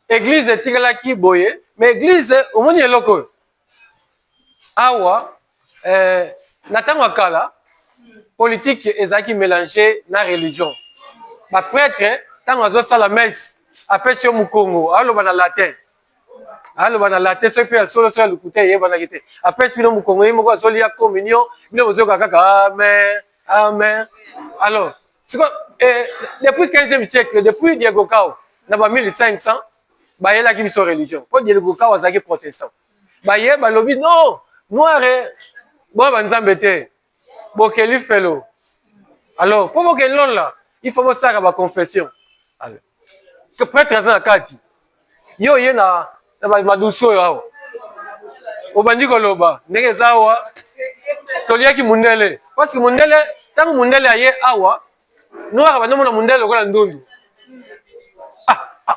Église etikala boye, mais église au moins eloko awa na tango kala politique ezaki mélangé na religion. Ba prêtre tango azo la messe apesi yo mukongo aloba na latin. Aloba na latin so pe solo so lukuta yeba kite. Apesi bino mukongo yemo ko soli ya communion, bino bozo kaka amen, amen. Alors, depuis 15e siècle, depuis Diego Cao, na ba 1500 ba yela ki biso religion. Po Diego Cao azaki protestant. Ba ye ba lobi non, noir bon ba nzambe te. Bokeli felo. Alors, pour bokeli non là, il faut mo saka ba confession. Alors, que prêtre azana kati. Yo ye na maduso yo. Obandi koloba, ndenge zawa toliaki mundele. Parce que mundele, tango mundele aye awa, noir ba nomona mundele ko la ndundu.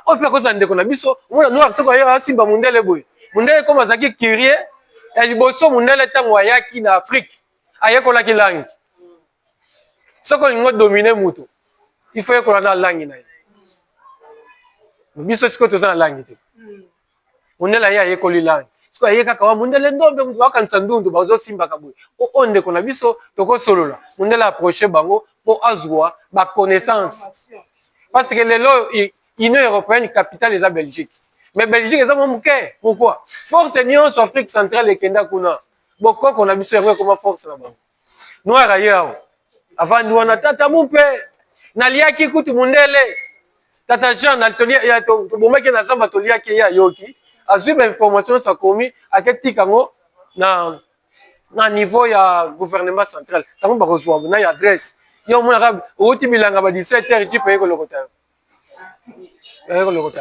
Ope koza ndeko na biso, mona noir soko aye asimba mundele boy. Mundele comme azaki curie, ya liboso mundele tango ayaki na Afrique. Aye ko la ki langi. Soko lingo dominer mutu. Il faut ko na langi na ye. Biso siko toza na langi te. Mundele aye ko li langi. Siko aye kaka wa mundele ndombe mutu wakanisa ndundu bazo simba kaboy. O ndeko na biso toko solola. Mundele approcher bango po azwa ba connaissance. Parce que lelo Union européenne capitale est la Belgique. Mais Belgique est mon bouquet. Pourquoi? Force Union sur Afrique centrale et Kenda Kuna. Beaucoup qu'on a mis sur comme force là-bas. Noir ailleurs. Avant nous on a tata mon père. Nalia qui coûte mundele. Tata Jean Antonia ya to bomaki na samba tolia ki ya yoki. Azui ba information sa commis à quel tikango na niveau ya gouvernement central. Tango ba reçoit na ya adresse. Yo mon arabe oti bilanga ba 17h tu paye ko lokota.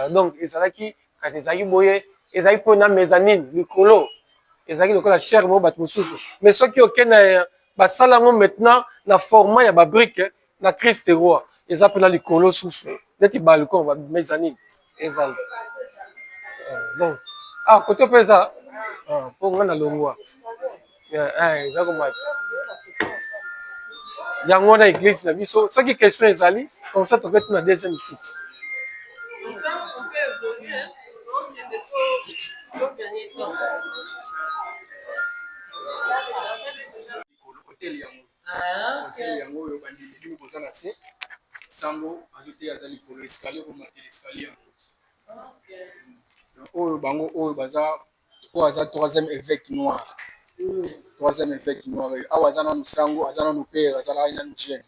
Donc ezalaki kati ezalaki boye ezalaki mpona mezzanine likolo ezalaki lokola chair mo bato mosusu mais soki okende basala yango maintenant na format ya babrique na Christ roi eza mpona likolo susu neti balcon ba mezzanine ezala donc kote mpe eza mpo nga na longwa eza komata yango wana église na biso soki question ezali comme ça toketi na deuxième site. Hotel yango oyo bandimi bino boza na se sango azute azali pour l'escalier pour monter l'escalier oyo bango oyo baza oyo aza troisième évêque noir awa aza nanu sango aza nanu père azalaki nanu jeune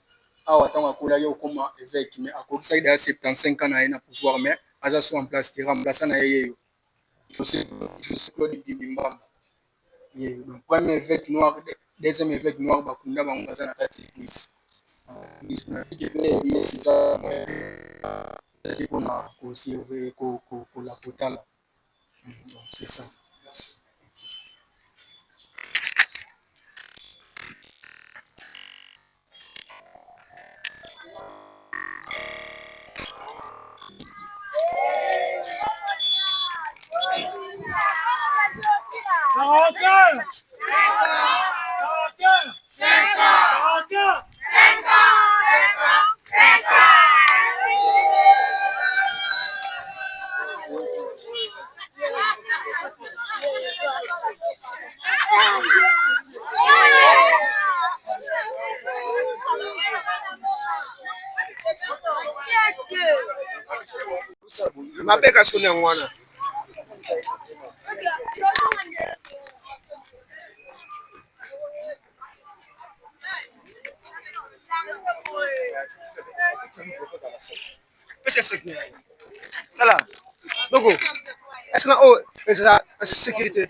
awa ntango akolaki okoma évêque mais akokisaki daya 75 ans na ye na pouvoir mais aza so en place te remplaça na ye yeyo José Claude Bimbamba donc premier évêque noir deuxième évêque noir bakunda bango baza na kati église mpona kosurveille kotala donc c'est ça. Mabeka sona ngwana Voilà. Donc, est-ce que c'est la sécurité?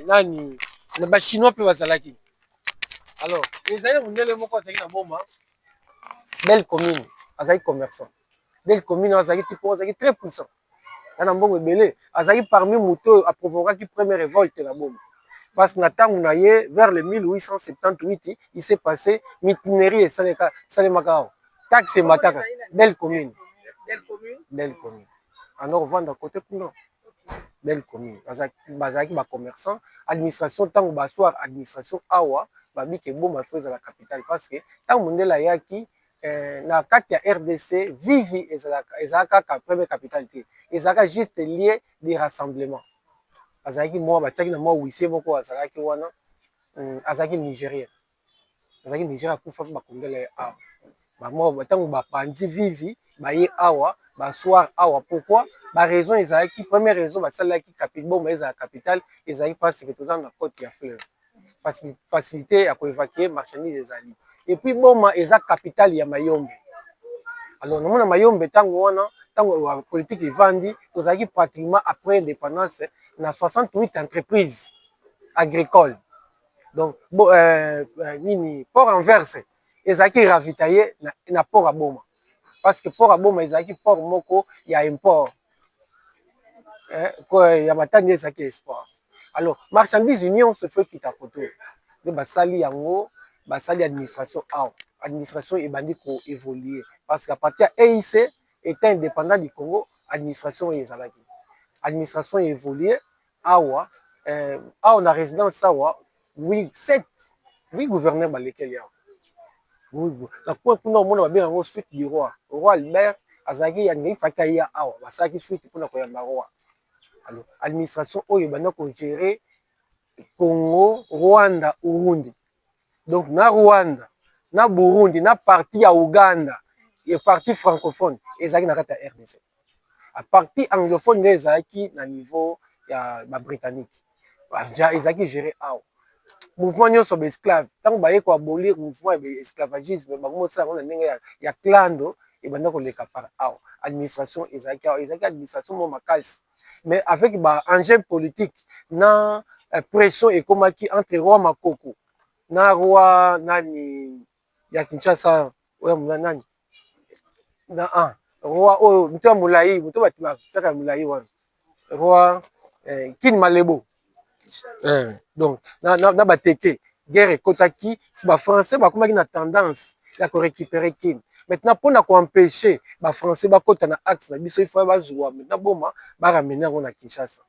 nani na bachinois mpe bazalaki alors ezali mondele moko azalaki na boma belle commune azalaki commerçant belle commune azalaki ti mpo azalaki très puissant ana mbongo ebele azalaki parmi moto oyo aprovokaki première révolte na boma parce que na ntango na ye vers le 1878 il s'est passé mutinerie esalemaka awa taxe emataka belle commune belle commune alors vanda côté kuna belle commune bazalaki bacommerçant administration ntango baswar administration awa babiki eboma fo ezala capitale parce que ntango mondele ayaki na kati ya rdc vivi ezalaka kaka première capitale te ezalaka juste lieu de rassemblement azalaki mwa batiaki na mwa wisie moko azalaki wana azalaki nigérien akufa mpe bakondele awa bamwa ntango bapandi vivi baye awa baswar awa pourquoi baraison ezalaki première raison basalelaki boma ezala capitale ezalaki parce que toza na côte ya fleuve facilité ya koévacue marchandise ezali et puis boma eza capitale ya mayombe alors nomona mayombe ntango wana ntango politique evandi tozalaki pratiquement après indépendance na 68 entreprises agricoles donc nini port anverse ezalaki ravitaillé na port ya boma parce que port ya boma ezalaki port moko ya import ya matani ezalaki export alors marchandise nyonso fo ekita poto nde basali yango basali administration awa administration ebandi koévolue parce que à partir ya eic état indépendant du congo administration oyo ezalaki administration évolue awa awa na résidence awa 8 gouverneur balekeli awa na point kuna omona babenga yango suite du roi albert azalaki yangi faki aya awa basalaki suite mpona koyamba roi alors administration oyo ebanda kogere congo rwanda urundi donc na rwanda na burundi na parti ya uganda et parti francophone ezalaki na kati ya rdc a parti anglophone nde ezalaki na niveau ya babritannique ezalaki géré awa mouvement nyonso baesclave ntango baye koabolir mouvement ya esclavagisme bango mosala yango na ndenge ya clando ebanda koleka par awa administration ezalaki awa ezalaki administration mo makasi mais avec baengin politique na pression ekomaki entre roi makoko na roi nani ya kinshasa oyo mona nani na roi oyo moto ya molai moto bato basaka ya molai wana roi kini malebo donc na bateke guerre ekotaki bafrançais bakomaki na tendance ya korécupérer kini maintenant mpona koempêche bafrançais bakota na axe na biso ifo bazwa maintenant boma baramene yango na kinshasa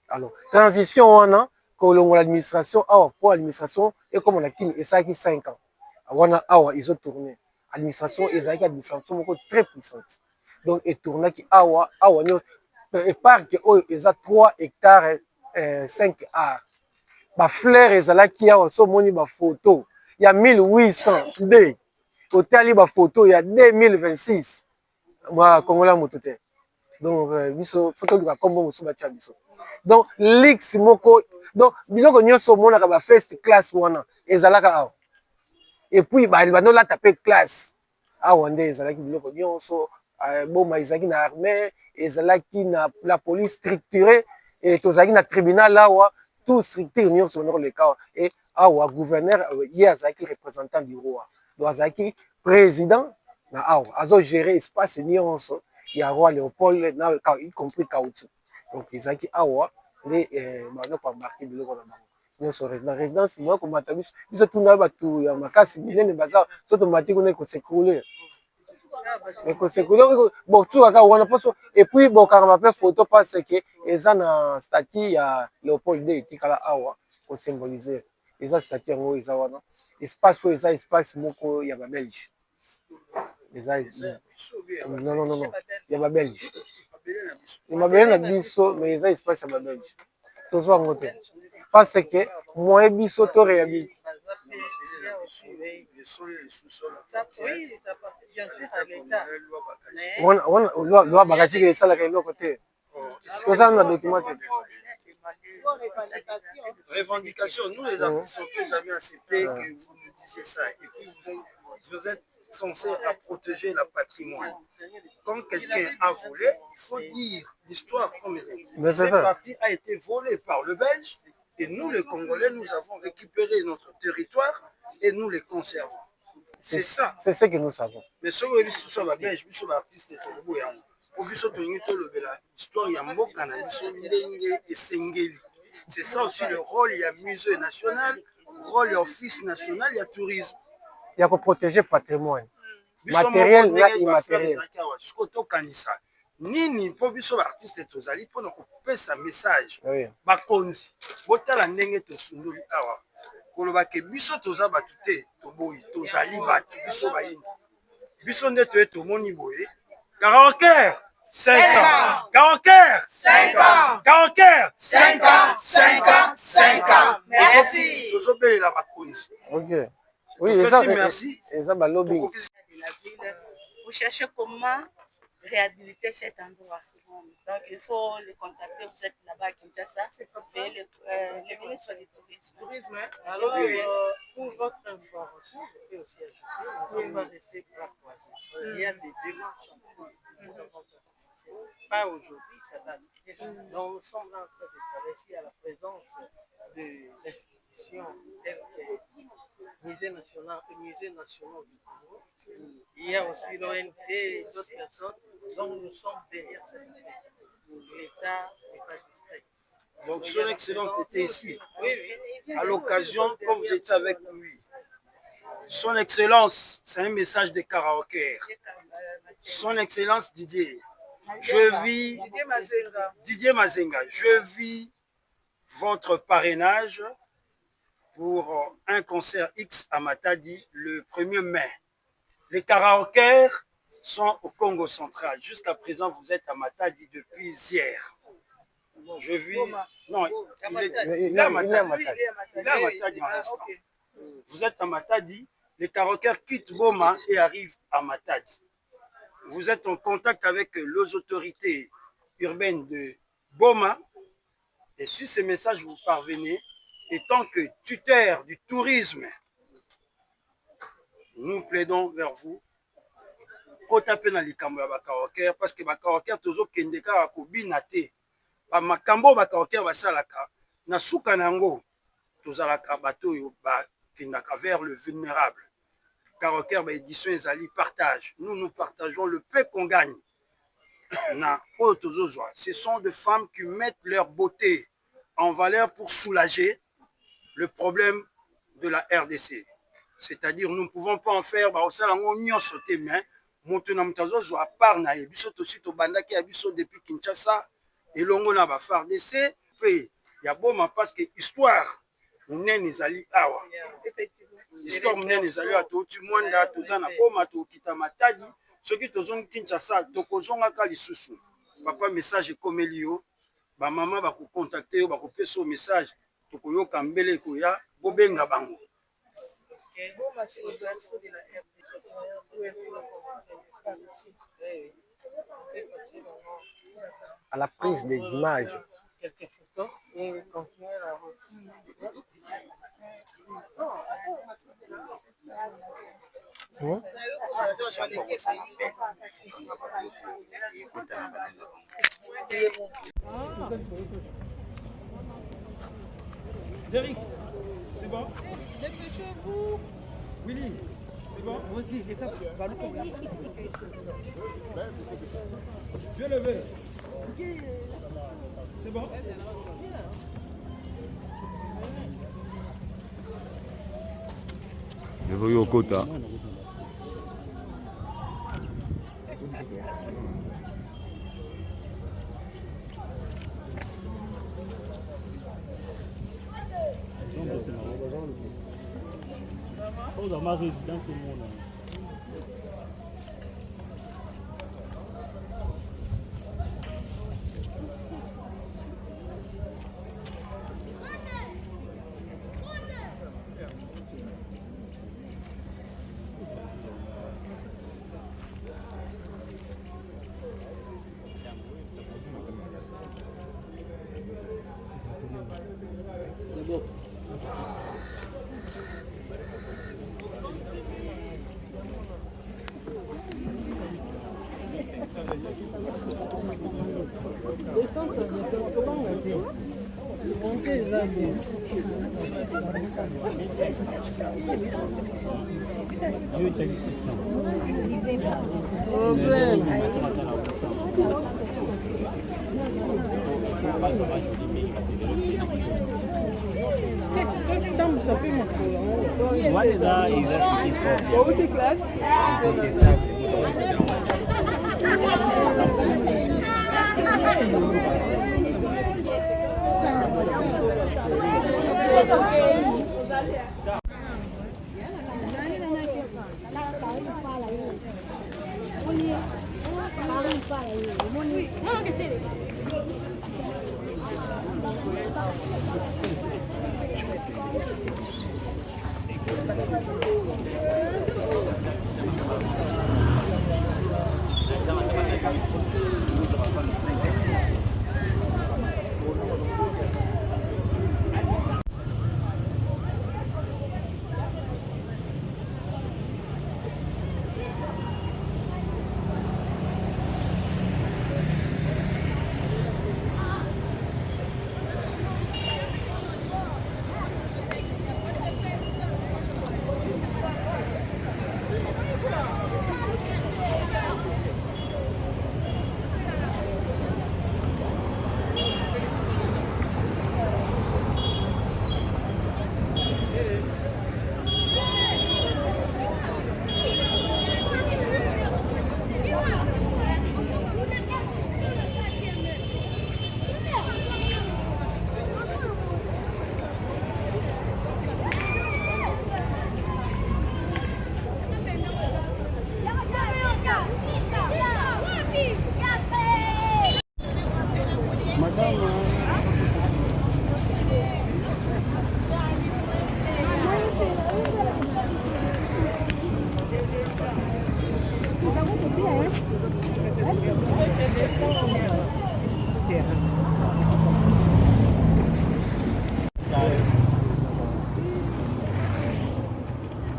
alors transition wana kolongola administration awa mpo administration ekoma na kini esalaki 5 ans wana awa ezotourne administration ezalaki administration moko très puissante donc etournaki awa nyo parke oyo eza 3 hectares 5 arts bafleur ezalaki awa so omoni bafoto ya 1800 nde otali bafoto ya 2026 mwa kongola moto te donc biso fo toluka kombo mosusu batia biso donc lix moko donc biloko nyonso omonaka ba first class wana ezalaka awa epuis bandolata mpe classe awa nde ezalaki biloko nyonso boma ezalaki na armée ezalaki na la police structurée et tozalaki na tribunal awa tout structure nyonso bandoko leka awa et awa gouverneur ye azalaki représentant du roi donc azalaki président na awa azogérer espace nyonso ya roi Léopold na y compris Kaoutou donc ezalaki awa nde bandoko embarqué biloko na bango nyonso résidence moya komata biso tuna bato ya makasi minene baza so tomati kuna ekosekule botuaka wana mposo epuis bokangama mpe photo parce que eza na statut ya Léopold de etikala awa kosymboliser eza statut yango eza wana espace oyo eza espace moko ya babelge eza non ya babelge mabele na biso mais eza espace ya babelge tozwa yango te parce que moye biso to réhabili loi bakatiki esalaka eloko te Tout ça, on a documenté. Revendication, nous les artistes, on ne peut jamais accepter que vous nous disiez ça. Et puis vous êtes censé à protéger le patrimoine. Quand quelqu'un a volé, il faut dire l'histoire comme elle est. Cette partie a été volée par le Belge et nous, les Congolais, nous avons récupéré notre territoire et nous les conservons. C'est ça. C'est ce que nous savons. Mais ce que nous sommes les Belges, nous sommes les artistes de Togo. Pour nous, l'histoire, il y a Mboka, Ndenge et Sengeli. C'est ça aussi le rôle, il y a musée national, rôle, il y a office national, il y a tourisme. Il y a que protéger le patrimoine. Matériel et immatériel. Nini po biso artiste tozali pona kopesa message bakonzi botala ndenge tosundoli awa koloba ke biso toza batu te toboyi tozali batu biso bayini biso nde toye tomoni boye karaoke 5 ans karaoke 5 ans karaoke 5 ans 5 ans 5 ans merci tozobelela bakonzi. OK. Oui, merci. Vous cherchez comment réhabiliter cet endroit. Donc, il faut les contacter. Vous êtes là-bas à Kinshasa. Le ministre du Tourisme. Alors, pour votre information, je peux aussi ajouter, nous va rester bras croisés. Il y a des démarches en cours. Nous avons commencé. Pas aujourd'hui, ça va. Donc, nous sommes en train de travailler à la présence des institutions telles que Musée national et Musée national du Congo. Il y a aussi l'ONT et d'autres personnes. Donc nous sommes derrière cette affaire. L'État n'est pas distrait. Donc son Excellence était ici. Oui, oui. À l'occasion, comme vous étiez avec lui. Son Excellence, c'est un message de karaoké. Son Excellence Didier, je vis Didier Mazenga, je vis votre parrainage pour un concert X à Matadi le 1er mai. Les karaokers sont au Congo central. Jusqu'à présent, vous êtes à Matadi depuis hier. Je vis... Non, il est à Matadi. Il est à Matadi en l'instant. Vous êtes à Matadi. Les karaokers quittent Boma et arrivent à Matadi. Vous êtes en contact avec les autorités urbaines de Boma. Et si ces messages vous parvenez, et tant que tuteur du tourisme, nous plaidons vers vous. Kotape na likambo ya bakaoker parce que bakaoker tozo kendeka ko binate. Ba makambo bakaoker basalaka na suka nango tozalaka bato yo ba kendaka vers le vulnérable. Kaoker ba édition ezali partage. Nous partageons le peu qu'on gagne. Na otozozwa. Ce sont des femmes qui mettent leur beauté en valeur pour soulager le problème de la RDC. C'est-à-dire, nous ne pouvons pas en faire, mais nous à part na biso aussi to bandaki biso depuis Kinshasa et longo na ba FARDC pe ya boma parce que histoire munene ezali awa. Histoire munene ezali ato tu mwanda tozana boma to kita Matadi soki tozongi Kinshasa tokozonga ka lisusu. Papa message ekomeli yo ba mama ba ko contacter yo ba ko pesa message tokoyoka mbele ko ya bobenga bango. À la prise des images. Quelques photos et continuer la route. Derrick, c'est bon? Dépêchez-vous. Willy, c'est bon? Moi aussi, Dieu levé. C'est bon? Je veux au quota. Dans ma résidence, c'est mon nom. What is that? What was the class?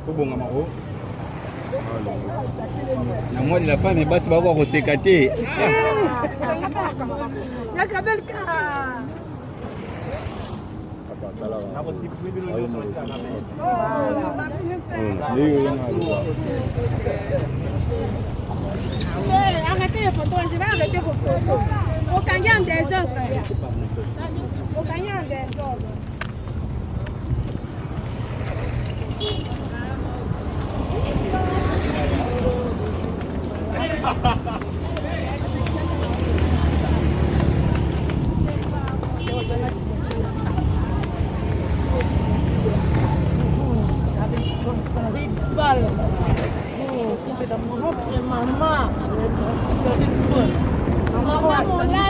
Kubonga mako. Na moi de la femme basi bako koseka te. Arrêtez les photos, je vais arrêter vos photos. Au gagnant en désordre. Au gagnant en désordre. Maman,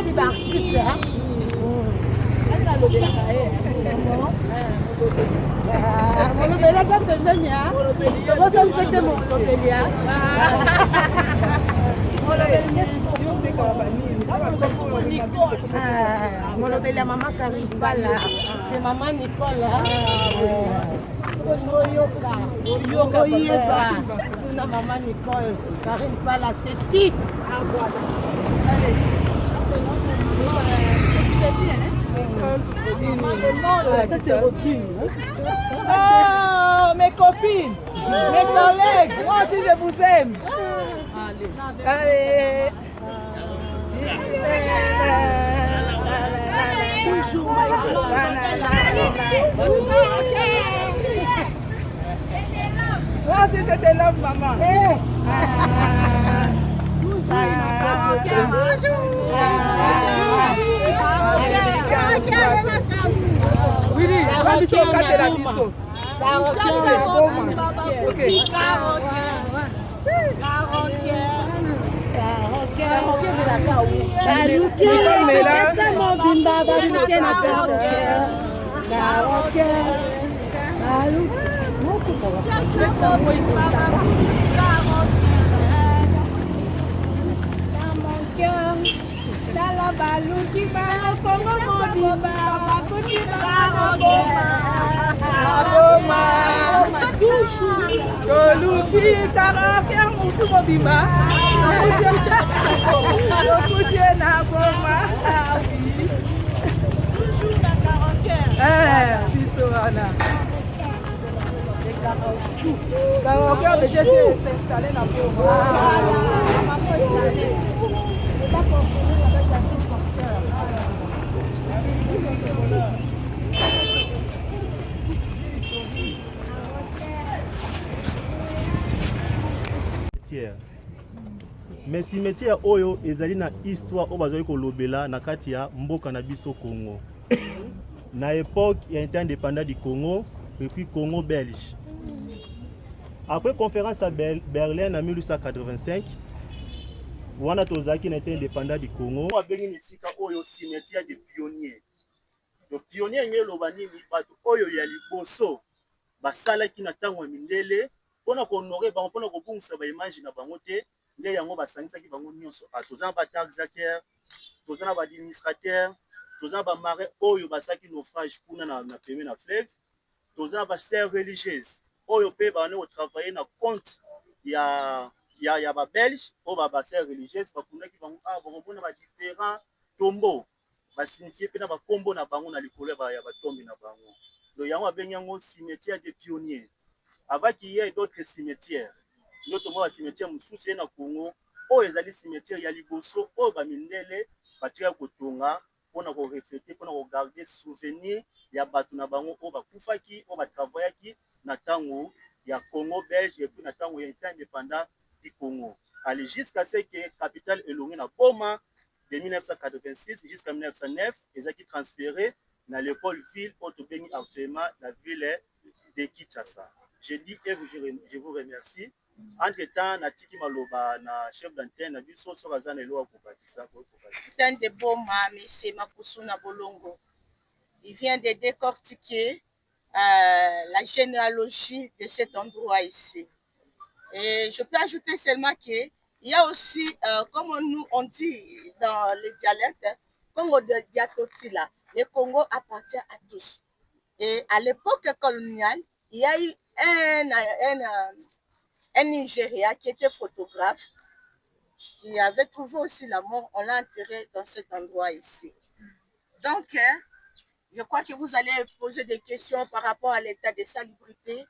c'est artiste. Molobeli ya mama Karibala, c'est maman Nicole. Oyoka, oyeba, tuna maman Nicole, Karibala, c'est qui? Ça c'est Rocky. Oh, mes copines, mes collègues, moi aussi je vous aime. Allez. Moi aussi je te love, maman. Oui, la biso kate la biso. biso wana. Karaoké déjà s'est installé dans mais cimetière oyo ezali na histoire oyo bazali kolobela na kati ya mboka na biso Congo. Na époque ya indépendant du Congo et puis Congo belge. Après conférence à Berlin en 1885, wana tozaki na indépendant du Congo. Abengi nisika oyo cimetière des pionniers. Le pionnier ngeloba nini bato oyo ya liboso basalaki na ntango ya mindele mpona kohonore bango mpona kobungisa baimage na bango te nde yango basangisaki bango nyonso. Toza na bataxateur, toza na baadministrateur, toza na bamarin oyo basalaki naufrage kuna na peme na fleuve, toza na basere religieuse oyo mpe bane kotravaille na compte ya babelge oyo basere religieuse bakundaki bango bakomona badifférent tombeau basignifie mpe na bakombo na bango na likolo ya batombe na bango. Donc yango abengi yango cimetière des pionniers. Avant qu'il y ait d'autres cimetières, notre mot cimetière mosusu na Congo oyo ezali cimetière ya liboso oyo bamindele batika kotonga mpona koreflete mpona kogarde souvenir ya bato na bango oyo bakufaki oyo batravaillaki na ntango ya Congo belge et puis na ntango ya état indépendant du Congo. Allez jusqu'à ce que capitale elongi na Boma de 1986 jusqu'à 1909 ezaki transféré dans l'école ville oyo tobengi actuellement la ville de Kinshasa. Je dis et je vous remercie. Entre-temps, Natiki Maloba, na chef d'antenne, na biso so bazana elo akobakisa ko kobakisa. Capitaine de Boma, M. Makusuna Bolongo. Il vient de décortiquer la généalogie de cet endroit ici. Et je peux ajouter seulement qu'il y a aussi, comme nous on dit dans les dialectes, Congo de Diatotila, le Congo appartient à tous. Et à l'époque coloniale, il y a eu un Nigérien qui était photographe, qui avait trouvé aussi la mort. On l'a enterré dans cet endroit ici. Donc, je crois que vous allez poser des questions par rapport à l'état de salubrité.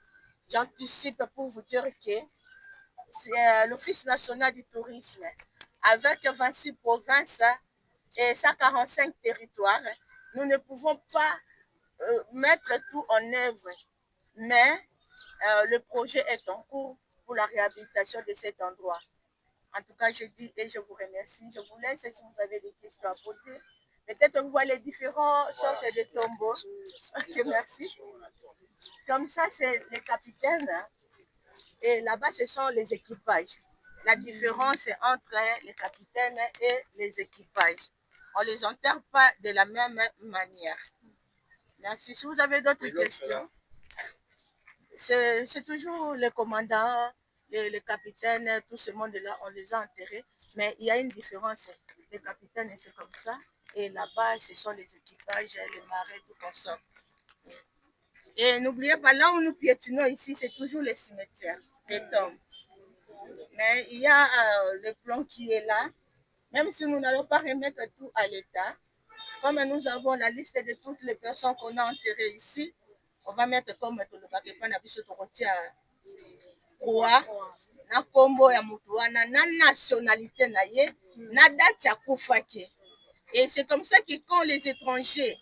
J'anticipe pour vous dire que c'est l'Office national du tourisme, avec 26 provinces et 145 territoires, nous ne pouvons pas mettre tout en œuvre. Mais le projet est en cours pour la réhabilitation de cet endroit. En tout cas, je dis et je vous remercie. Je vous laisse si vous avez des questions à poser. Peut-être on voit les différents sortes de tombeaux. Ok, merci. Comme ça, c'est les capitaines. Et là-bas, ce sont les équipages. La différence est entre les capitaines et les équipages. On ne les enterre pas de la même manière. Merci. Si vous avez d'autres questions, c'est toujours les commandants, les capitaines, tout ce monde-là, on les a enterrés. Mais il y a une différence. Les capitaines, c'est comme ça. Et là-bas, ce sont les équipages, les marins, tout comme ça. Et n'oubliez pas, là où nous piétinons ici, c'est toujours le cimetière, les tombes. Mais il y a le plan qui est là. Même si nous n'allons pas remettre tout à l'État, comme nous avons la liste de toutes les personnes qu'on a enterrées ici, on va mettre comme le paquet na biso tokotia roi na kombo ya mutu wana na nationalité na ye na date ya kufaki. Et c'est comme ça que quand les étrangers,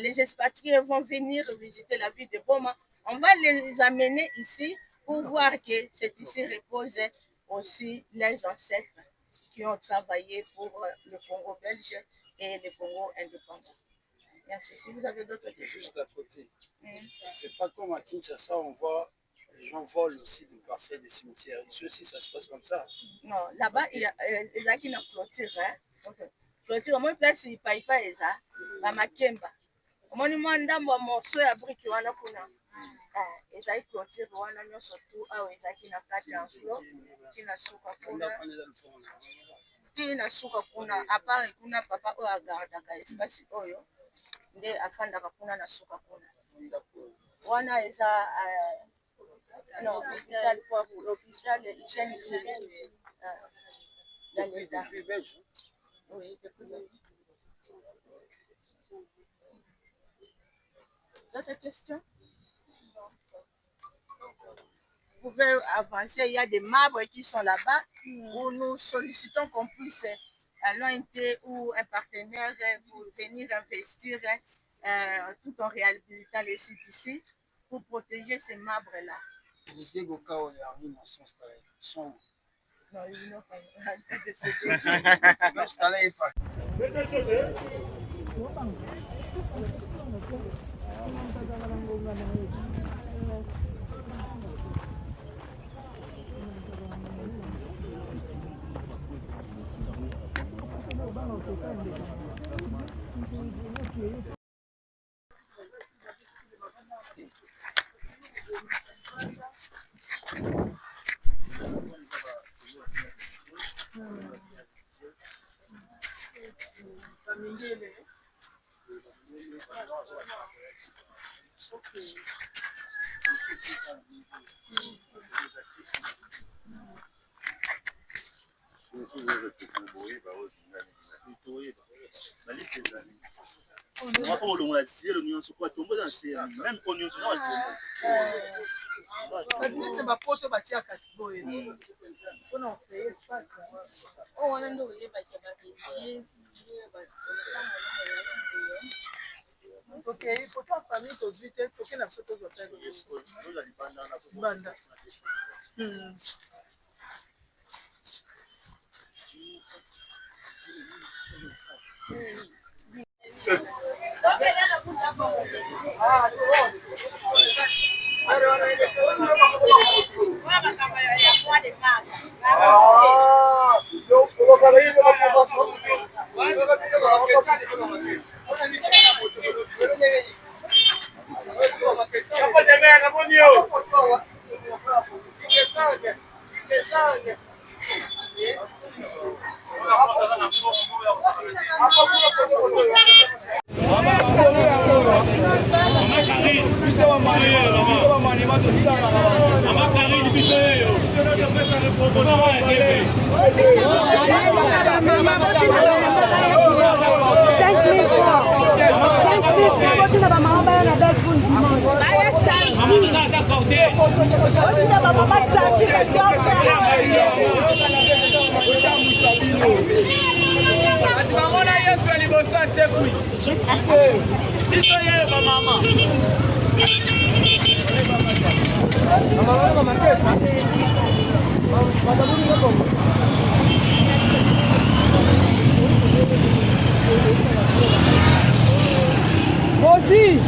les expatriés vont venir visiter la ville de Boma, on va les amener ici pour voir que c'est ici reposent aussi les ancêtres qui ont travaillé pour le Congo belge et le Congo indépendant. Merci. Si vous avez d'autres questions. Juste à côté. C'est pas comme à Kinshasa, on voit les gens volent aussi des parcelles des cimetières. Ici aussi, ça se passe comme ça. Non, là-bas, il y a des gens qui n'ont clôture. Clôture, au moins, place, il ne paye pas les gens. La makemba. Au moins, nous demandons un morceau à briques. Et ça, clôture, on a surtout à qui n'a pas de flot, qui n'a pas qui n'a pas à part kuna papa o agardaka espace oyo nde afandaka kuna na suka kuna wana eza non l'hôpital hygiène dans l'état. Oui, D'autres questions? Vous pouvez avancer, il y a des marbres qui sont là-bas où nous sollicitons qu'on puisse, à l'ONT ou un partenaire, pour venir investir tout en réhabilitant les sites ici pour protéger ces marbres-là. Non, ils n'ont pas décédé. Ok, il faut pas famille tout de suite, il faut qu'il y ait banda. Rosie!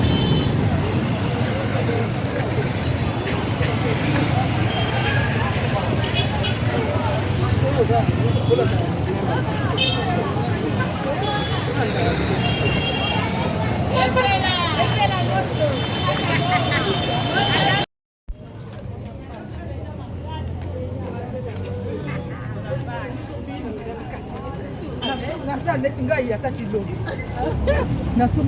Merci.